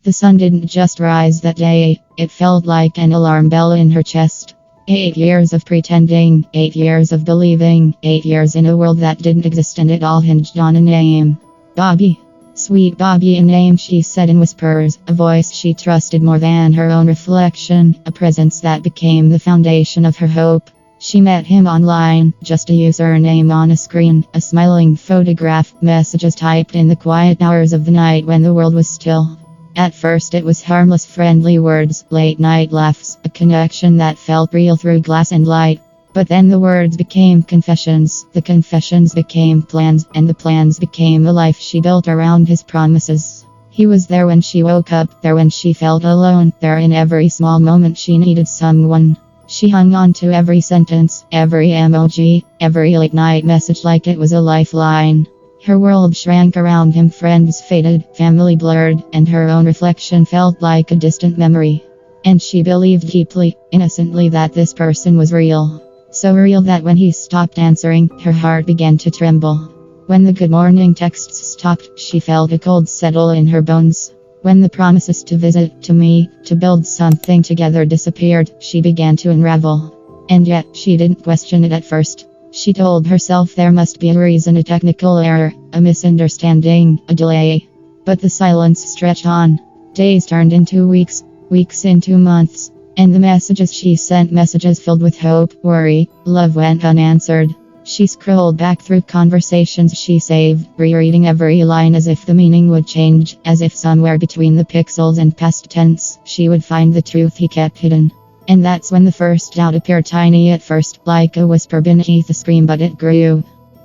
The sun didn't just rise that day, it felt like an alarm bell in her chest. 8 years of pretending, 8 years of believing, 8 years in a world that didn't exist, and it all hinged on a name. Bobby. Sweet Bobby, a name she said in whispers, a voice she trusted more than her own reflection, a presence that became the foundation of her hope. She met him online, just a username on a screen, a smiling photograph, messages typed in the quiet hours of the night when the world was still. At first it was harmless, friendly words, late night laughs, a connection that felt real through glass and light. But then the words became confessions, the confessions became plans, and the plans became a life she built around his promises. He was there when she woke up, there when she felt alone, there in every small moment she needed someone. She hung on to every sentence, every emoji, every late night message like it was a lifeline. Her world shrank around him, friends faded, family blurred, and her own reflection felt like a distant memory. And she believed deeply, innocently, that this person was real. So real that when he stopped answering, her heart began to tremble. When the good morning texts stopped, she felt a cold settle in her bones. When the promises to visit, to meet, to build something together disappeared, she began to unravel. And yet, she didn't question it at first. She told herself there must be a reason, a technical error, a misunderstanding, a delay. But the silence stretched on. Days turned into weeks, weeks into months. And the messages she sent, messages filled with hope, worry, love, went unanswered. She scrolled back through conversations she saved, rereading every line as if the meaning would change, as if somewhere between the pixels and past tense, she would find the truth he kept hidden. And that's when the first doubt appeared, tiny at first, like a whisper beneath a scream, but it grew.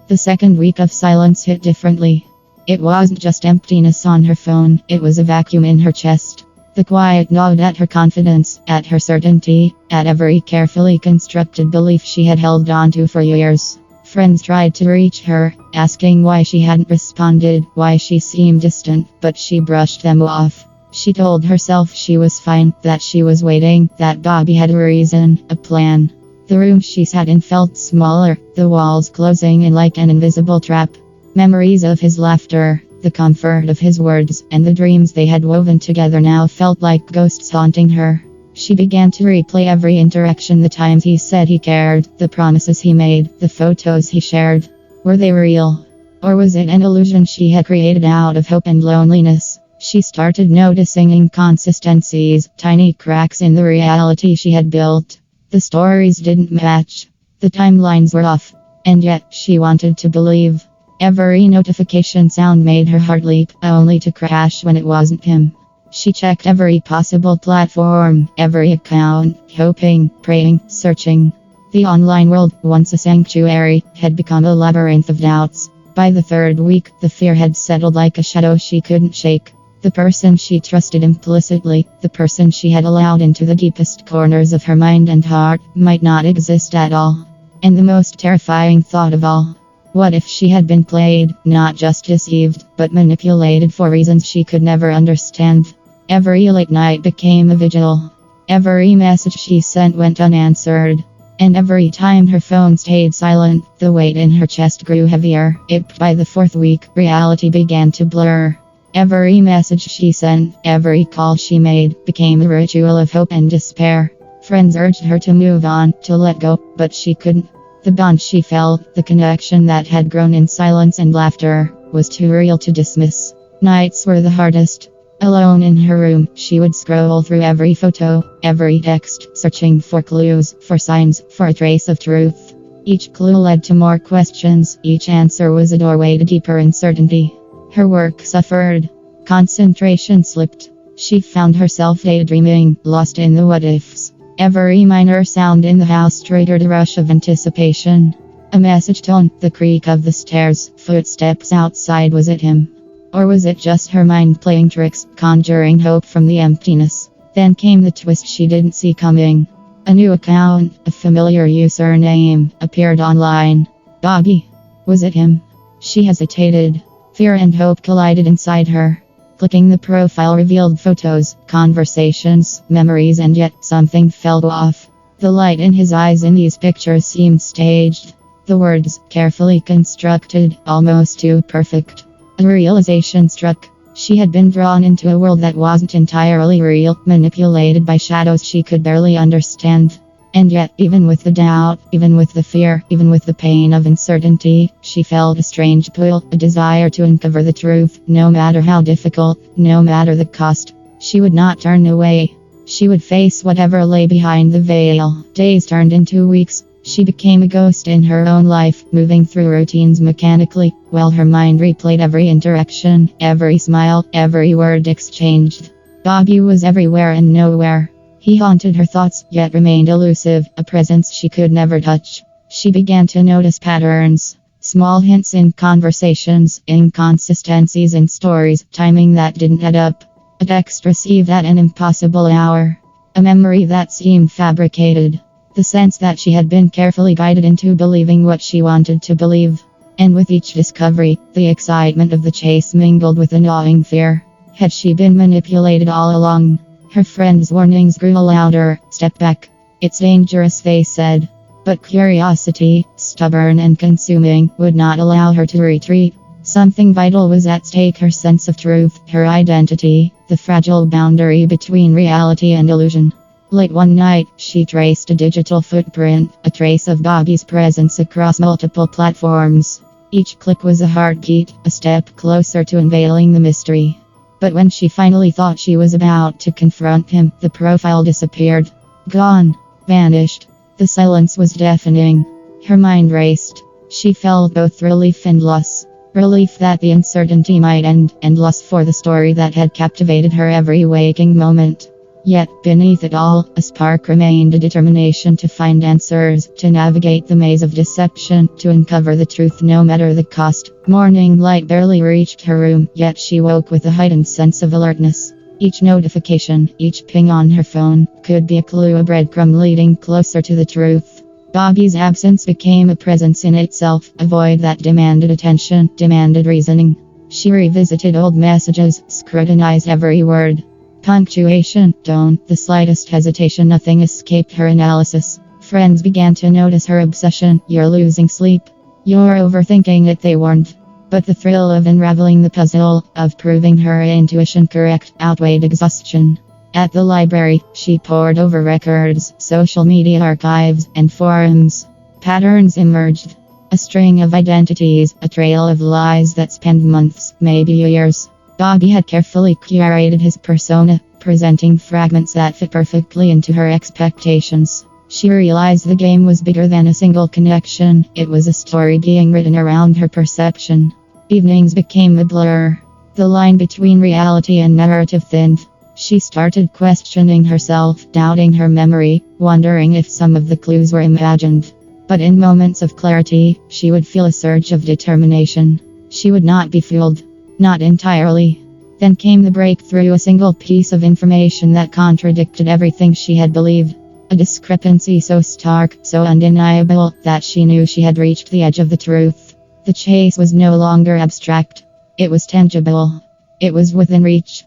The second week of silence hit differently. It wasn't just emptiness on her phone, it was a vacuum in her chest. The quiet gnawed at her confidence, at her certainty, at every carefully constructed belief she had held on to for years. Friends tried to reach her, asking why she hadn't responded, why she seemed distant, but she brushed them off. She told herself she was fine, that she was waiting, that Bobby had a reason, a plan. The room she sat in felt smaller, the walls closing in like an invisible trap. Memories of his laughter, the comfort of his words, and the dreams they had woven together now felt like ghosts haunting her. She began to replay every interaction, the times he said he cared, the promises he made, the photos he shared. Were they real? Or was it an illusion she had created out of hope and loneliness? She started noticing inconsistencies, tiny cracks in the reality she had built. The stories didn't match. The timelines were off. And yet, she wanted to believe. Every notification sound made her heart leap, only to crash when it wasn't him. She checked every possible platform, every account, hoping, praying, searching. The online world, once a sanctuary, had become a labyrinth of doubts. By the third week, the fear had settled like a shadow she couldn't shake. The person she trusted implicitly, the person she had allowed into the deepest corners of her mind and heart, might not exist at all. And the most terrifying thought of all. What if she had been played, not just deceived, but manipulated for reasons she could never understand? Every late night became a vigil. Every message she sent went unanswered. And every time her phone stayed silent, the weight in her chest grew heavier. By the fourth week, reality began to blur. Every message she sent, every call she made, became a ritual of hope and despair. Friends urged her to move on, to let go, but she couldn't. The bond she felt, the connection that had grown in silence and laughter, was too real to dismiss. Nights were the hardest. Alone in her room, she would scroll through every photo, every text, searching for clues, for signs, for a trace of truth. Each clue led to more questions, each answer was a doorway to deeper uncertainty. Her work suffered. Concentration slipped. She found herself daydreaming, lost in the what-ifs. Every minor sound in the house triggered a rush of anticipation. A message tone, the creak of the stairs, footsteps outside. Was it him? Or was it just her mind playing tricks, conjuring hope from the emptiness? Then came the twist she didn't see coming. A new account, a familiar username, appeared online. Bobby. Was it him? She hesitated. Fear and hope collided inside her. Clicking the profile revealed photos, conversations, memories, and yet something felt off. The light in his eyes in these pictures seemed staged. The words, carefully constructed, almost too perfect. A realization struck. She had been drawn into a world that wasn't entirely real, manipulated by shadows she could barely understand. And yet, even with the doubt, even with the fear, even with the pain of uncertainty, she felt a strange pull, a desire to uncover the truth, no matter how difficult, no matter the cost. She would not turn away. She would face whatever lay behind the veil. Days turned into weeks. She became a ghost in her own life, moving through routines mechanically, while her mind replayed every interaction, every smile, every word exchanged. Bobby was everywhere and nowhere. He haunted her thoughts, yet remained elusive, a presence she could never touch. She began to notice patterns, small hints in conversations, inconsistencies in stories, timing that didn't add up. A text received at an impossible hour. A memory that seemed fabricated. The sense that she had been carefully guided into believing what she wanted to believe. And with each discovery, the excitement of the chase mingled with a gnawing fear. Had she been manipulated all along? Her friends' warnings grew louder. Step back. It's dangerous, they said. But curiosity, stubborn and consuming, would not allow her to retreat. Something vital was at stake: her sense of truth, her identity, the fragile boundary between reality and illusion. Late one night, she traced a digital footprint, a trace of Bobby's presence across multiple platforms. Each click was a heartbeat, a step closer to unveiling the mystery. But when she finally thought she was about to confront him, the profile disappeared. Gone. Vanished. The silence was deafening. Her mind raced. She felt both relief and loss. Relief that the uncertainty might end, and loss for the story that had captivated her every waking moment. Yet, beneath it all, a spark remained, a determination to find answers, to navigate the maze of deception, to uncover the truth no matter the cost. Morning light barely reached her room, yet she woke with a heightened sense of alertness. Each notification, each ping on her phone, could be a clue, a breadcrumb leading closer to the truth. Bobby's absence became a presence in itself, a void that demanded attention, demanded reasoning. She revisited old messages, scrutinized every word. Punctuation, tone, the slightest hesitation, nothing escaped her analysis. Friends began to notice her obsession. You're losing sleep. You're overthinking it, they warned. But the thrill of unraveling the puzzle, of proving her intuition correct, outweighed exhaustion. At the library, she pored over records, social media archives, and forums. Patterns emerged. A string of identities, a trail of lies that spanned months, maybe years. Bobby had carefully curated his persona, presenting fragments that fit perfectly into her expectations. She realized the game was bigger than a single connection. It was a story being written around her perception. Evenings became a blur. The line between reality and narrative thinned. She started questioning herself, doubting her memory, wondering if some of the clues were imagined. But in moments of clarity, she would feel a surge of determination. She would not be fooled. Not entirely. Then came the breakthrough, a single piece of information that contradicted everything she had believed. A discrepancy so stark, so undeniable, that she knew she had reached the edge of the truth. The chase was no longer abstract. It was tangible. It was within reach.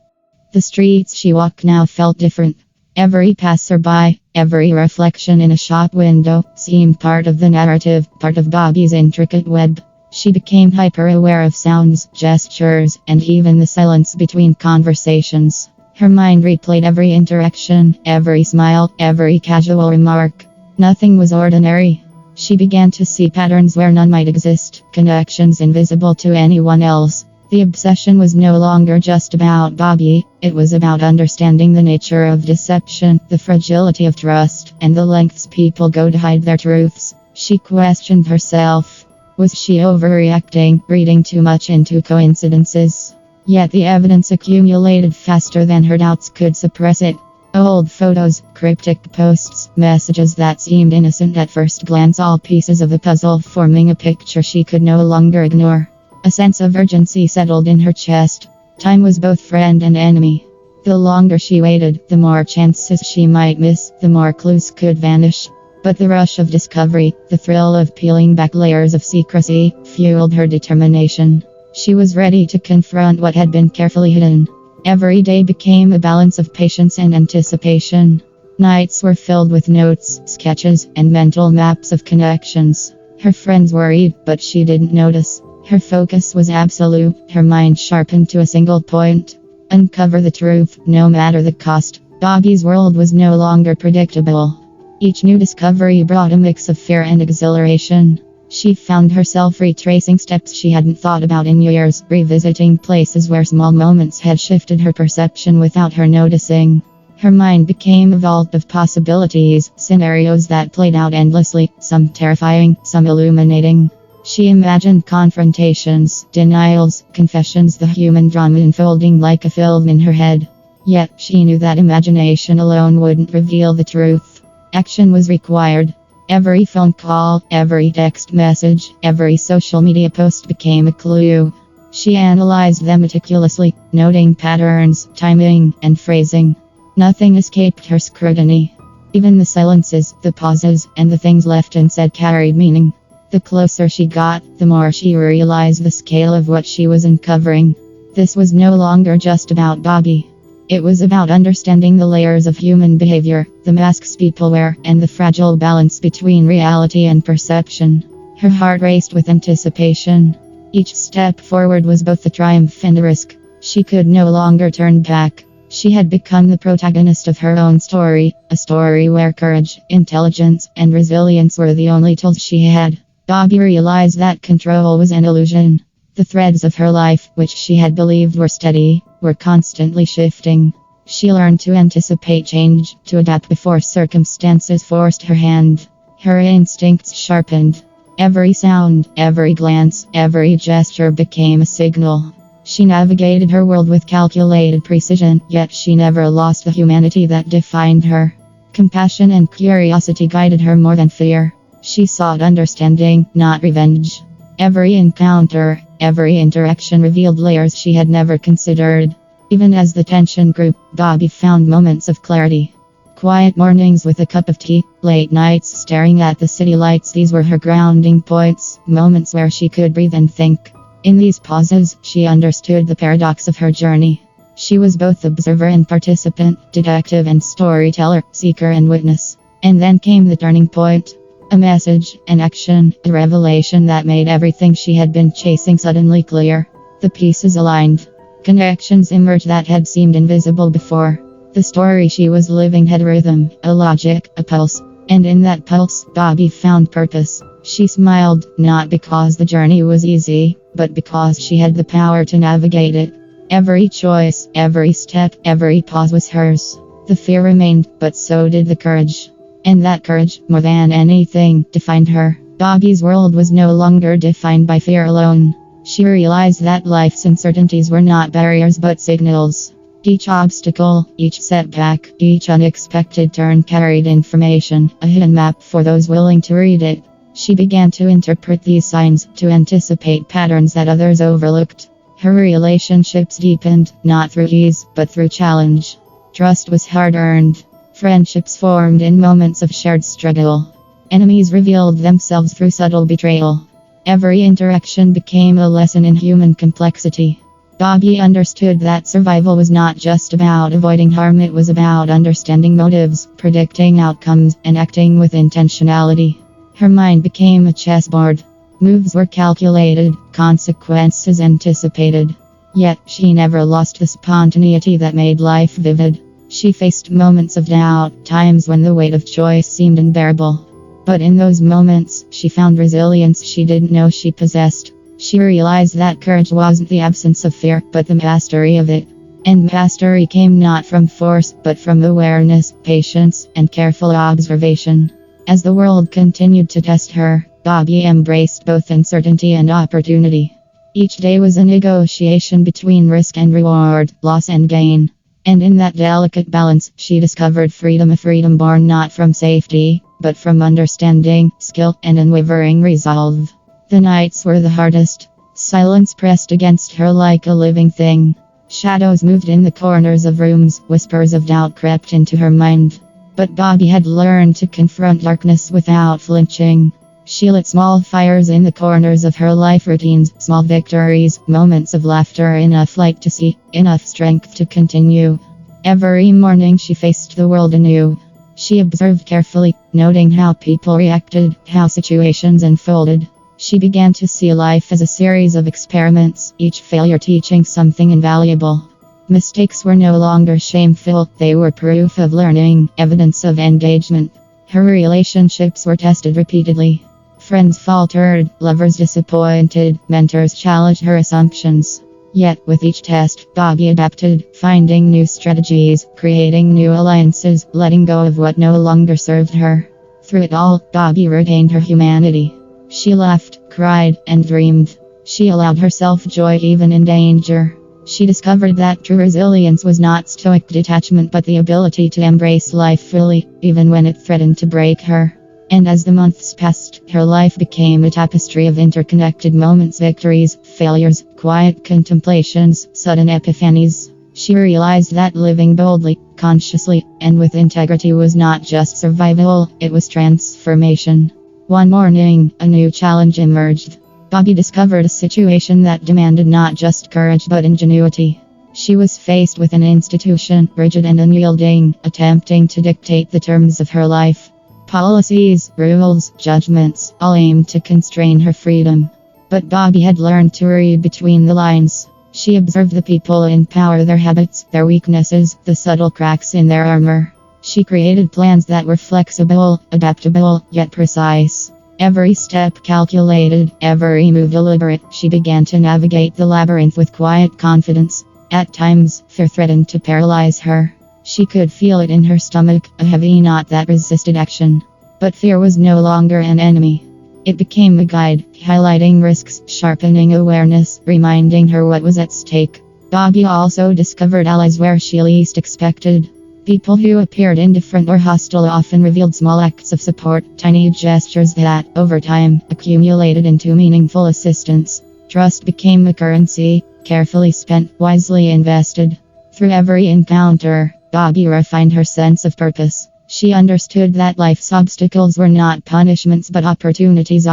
The streets she walked now felt different. Every passerby, every reflection in a shop window, seemed part of the narrative, part of Bobby's intricate web. She became hyper-aware of sounds, gestures, and even the silence between conversations. Her mind replayed every interaction, every smile, every casual remark. Nothing was ordinary. She began to see patterns where none might exist, connections invisible to anyone else. The obsession was no longer just about Bobby, it was about understanding the nature of deception, the fragility of trust, and the lengths people go to hide their truths. She questioned herself. Was she overreacting, reading too much into coincidences? Yet the evidence accumulated faster than her doubts could suppress it. Old photos, cryptic posts, messages that seemed innocent at first glance, all pieces of the puzzle forming a picture she could no longer ignore. A sense of urgency settled in her chest. Time was both friend and enemy. The longer she waited, the more chances she might miss, the more clues could vanish. But the rush of discovery, the thrill of peeling back layers of secrecy, fueled her determination. She was ready to confront what had been carefully hidden. Every day became a balance of patience and anticipation. Nights were filled with notes, sketches, and mental maps of connections. Her friends worried, but she didn't notice. Her focus was absolute, her mind sharpened to a single point. Uncover the truth, no matter the cost. Bobby's world was no longer predictable. Each new discovery brought a mix of fear and exhilaration. She found herself retracing steps she hadn't thought about in years, revisiting places where small moments had shifted her perception without her noticing. Her mind became a vault of possibilities, scenarios that played out endlessly, some terrifying, some illuminating. She imagined confrontations, denials, confessions, the human drama unfolding like a film in her head. Yet, she knew that imagination alone wouldn't reveal the truth. Action was required. Every phone call, every text message, every social media post became a clue. She analyzed them meticulously, noting patterns, timing, and phrasing. Nothing escaped her scrutiny. Even the silences, the pauses, and the things left unsaid carried meaning. The closer she got, the more she realized the scale of what she was uncovering. This was no longer just about Bobby. It was about understanding the layers of human behavior, the masks people wear, and the fragile balance between reality and perception. Her heart raced with anticipation. Each step forward was both a triumph and a risk. She could no longer turn back. She had become the protagonist of her own story, a story where courage, intelligence, and resilience were the only tools she had. Bobby realized that control was an illusion. The threads of her life, which she had believed were steady, were constantly shifting. She learned to anticipate change, to adapt before circumstances forced her hand. Her instincts sharpened. Every sound, every glance, every gesture became a signal. She navigated her world with calculated precision, yet she never lost the humanity that defined her. Compassion and curiosity guided her more than fear. She sought understanding, not revenge. Every encounter, every interaction revealed layers she had never considered. Even as the tension grew, Bobby found moments of clarity. Quiet mornings with a cup of tea, late nights staring at the city lights, these were her grounding points, moments where she could breathe and think. In these pauses, she understood the paradox of her journey. She was both observer and participant, detective and storyteller, seeker and witness. And then came the turning point. A message, an action, a revelation that made everything she had been chasing suddenly clear. The pieces aligned. Connections emerged that had seemed invisible before. The story she was living had a rhythm, a logic, a pulse. And in that pulse, Bobby found purpose. She smiled, not because the journey was easy, but because she had the power to navigate it. Every choice, every step, every pause was hers. The fear remained, but so did the courage. And that courage, more than anything, defined her. Bobby's world was no longer defined by fear alone. She realized that life's uncertainties were not barriers but signals. Each obstacle, each setback, each unexpected turn carried information, a hidden map for those willing to read it. She began to interpret these signs, to anticipate patterns that others overlooked. Her relationships deepened, not through ease, but through challenge. Trust was hard-earned. Friendships formed in moments of shared struggle. Enemies revealed themselves through subtle betrayal. Every interaction became a lesson in human complexity. Bobby understood that survival was not just about avoiding harm, it was about understanding motives, predicting outcomes, and acting with intentionality. Her mind became a chessboard. Moves were calculated, consequences anticipated. Yet, she never lost the spontaneity that made life vivid. She faced moments of doubt, times when the weight of choice seemed unbearable. But in those moments, she found resilience she didn't know she possessed. She realized that courage wasn't the absence of fear, but the mastery of it. And mastery came not from force, but from awareness, patience, and careful observation. As the world continued to test her, Bobby embraced both uncertainty and opportunity. Each day was a negotiation between risk and reward, loss and gain. And in that delicate balance, she discovered freedom, a freedom born not from safety, but from understanding, skill, and unwavering resolve. The nights were the hardest. Silence pressed against her like a living thing. Shadows moved in the corners of rooms, whispers of doubt crept into her mind. But Bobby had learned to confront darkness without flinching. She lit small fires in the corners of her life routines, small victories, moments of laughter, enough light to see, enough strength to continue. Every morning she faced the world anew. She observed carefully, noting how people reacted, how situations unfolded. She began to see life as a series of experiments, each failure teaching something invaluable. Mistakes were no longer shameful, they were proof of learning, evidence of engagement. Her relationships were tested repeatedly. Friends faltered, lovers disappointed, mentors challenged her assumptions. Yet, with each test, Bobby adapted, finding new strategies, creating new alliances, letting go of what no longer served her. Through it all, Bobby retained her humanity. She laughed, cried, and dreamed. She allowed herself joy even in danger. She discovered that true resilience was not stoic detachment but the ability to embrace life fully, even when it threatened to break her. And as the months passed, her life became a tapestry of interconnected moments, victories, failures, quiet contemplations, sudden epiphanies. She realized that living boldly, consciously, and with integrity was not just survival, it was transformation. One morning, a new challenge emerged. Bobby discovered a situation that demanded not just courage but ingenuity. She was faced with an institution, rigid and unyielding, attempting to dictate the terms of her life. Policies, rules, judgments, all aimed to constrain her freedom. But Bobby had learned to read between the lines. She observed the people in power, their habits, their weaknesses, the subtle cracks in their armor. She created plans that were flexible, adaptable, yet precise. Every step calculated, every move deliberate. She began to navigate the labyrinth with quiet confidence. At times, fear threatened to paralyze her. She could feel it in her stomach, a heavy knot that resisted action. But fear was no longer an enemy. It became a guide, highlighting risks, sharpening awareness, reminding her what was at stake. Bobby also discovered allies where she least expected. People who appeared indifferent or hostile often revealed small acts of support, tiny gestures that, over time, accumulated into meaningful assistance. Trust became a currency, carefully spent, wisely invested. Through every encounter, Bobby refined her sense of purpose. She understood that life's obstacles were not punishments but opportunities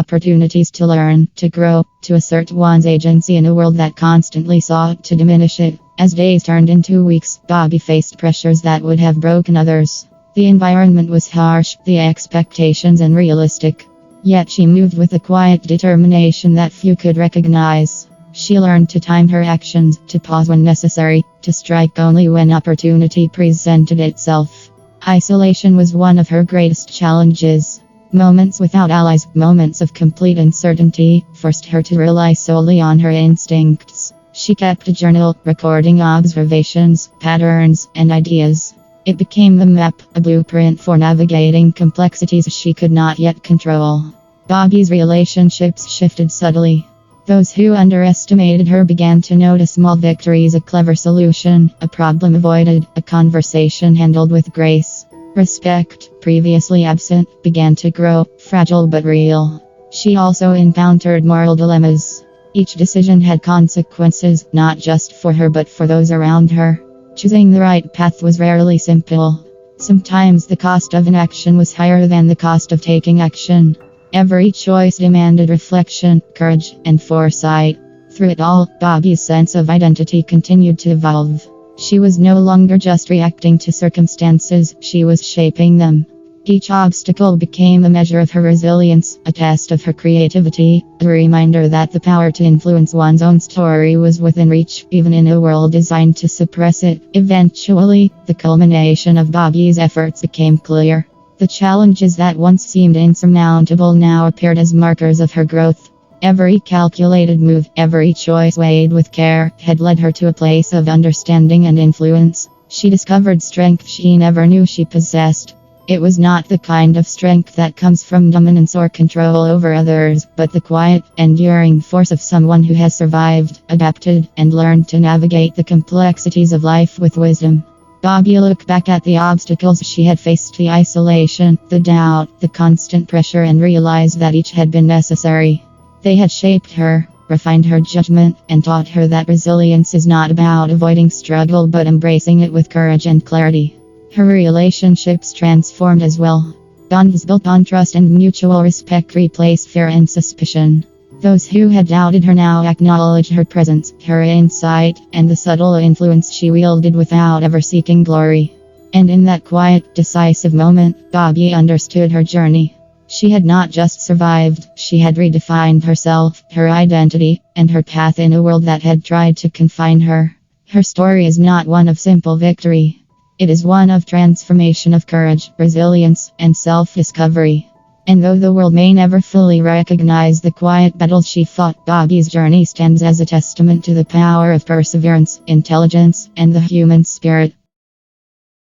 to learn, to grow, to assert one's agency in a world that constantly sought to diminish it. As days turned into weeks, Bobby faced pressures that would have broken others. The environment was harsh, the expectations unrealistic. Yet she moved with a quiet determination that few could recognize. She learned to time her actions, to pause when necessary, to strike only when opportunity presented itself. Isolation was one of her greatest challenges. Moments without allies, moments of complete uncertainty, forced her to rely solely on her instincts. She kept a journal, recording observations, patterns, and ideas. It became a map, a blueprint for navigating complexities she could not yet control. Bobby's relationships shifted subtly. Those who underestimated her began to notice small victories, a clever solution, a problem avoided, a conversation handled with grace. Respect, previously absent, began to grow, fragile but real. She also encountered moral dilemmas. Each decision had consequences, not just for her but for those around her. Choosing the right path was rarely simple. Sometimes the cost of inaction was higher than the cost of taking action. Every choice demanded reflection, courage, and foresight. Through it all, Bobby's sense of identity continued to evolve. She was no longer just reacting to circumstances, she was shaping them. Each obstacle became a measure of her resilience, a test of her creativity, a reminder that the power to influence one's own story was within reach, even in a world designed to suppress it. Eventually, the culmination of Bobby's efforts became clear. The challenges that once seemed insurmountable now appeared as markers of her growth. Every calculated move, every choice weighed with care, had led her to a place of understanding and influence. She discovered strength she never knew she possessed. It was not the kind of strength that comes from dominance or control over others, but the quiet, enduring force of someone who has survived, adapted, and learned to navigate the complexities of life with wisdom. Bobby looked back at the obstacles she had faced, the isolation, the doubt, the constant pressure, and realized that each had been necessary. They had shaped her, refined her judgment, and taught her that resilience is not about avoiding struggle but embracing it with courage and clarity. Her relationships transformed as well. Bonds built on trust and mutual respect replaced fear and suspicion. Those who had doubted her now acknowledged her presence, her insight, and the subtle influence she wielded without ever seeking glory. And in that quiet, decisive moment, Bobby understood her journey. She had not just survived, she had redefined herself, her identity, and her path in a world that had tried to confine her. Her story is not one of simple victory. It is one of transformation, of courage, resilience, and self-discovery. And though the world may never fully recognize the quiet battles she fought, Bobby's journey stands as a testament to the power of perseverance, intelligence, and the human spirit.